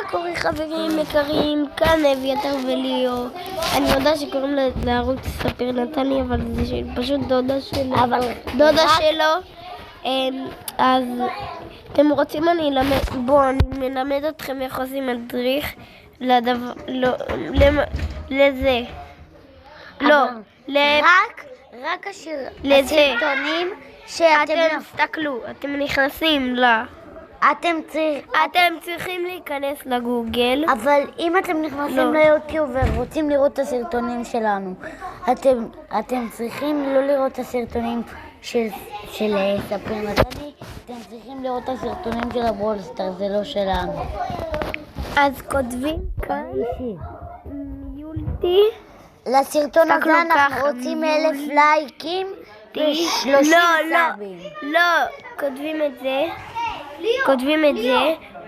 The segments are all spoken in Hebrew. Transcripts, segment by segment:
מה קורה חברים יקרים, כאן אביתר וליאור. אני יודעת שקוראים לערוץ ספיר נתני, אבל זה פשוט דודה שלו. אז אתם רוצים אני מלמד אתכם איך עושים מדריך לזה. רק הסרטונים שאתם תסתכלו, אתם נכנסים אתם צריכים להיכנס לגוגל. אבל אם אתם נכנסים ליוטיוב ורוצים לראות את הסרטונים שלנו, אתם צריכים לא לראות את הסרטונים של ספיר נתני, אתם צריכים לראות את הסרטונים של הברולסטאר, זה לא שלנו. אז כותבים כאן יולטי. לסרטון הזה אנחנו רוצים 1,000 לייקים ו30 סאבים. לא, כותבים את זה,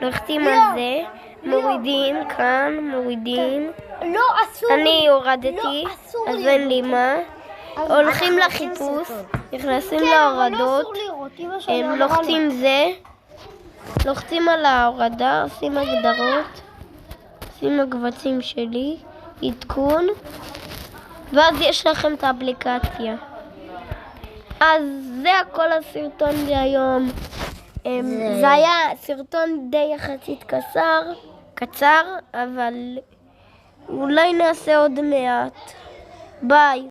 לוחצים על זה, מורידים כאן, אני הורדתי, אז אין לי מה. הולכים לחיפוש, נכנסים להורדות, לוחצים על ההורדה, עושים הגדרות, עושים הקבצים שלי, עדכון, ואז יש לכם את האפליקציה. אז זה הכל הסרטון להיום. זה היה סרטון די יחסית קצר, אבל אולי נעשה עוד מעט. ביי.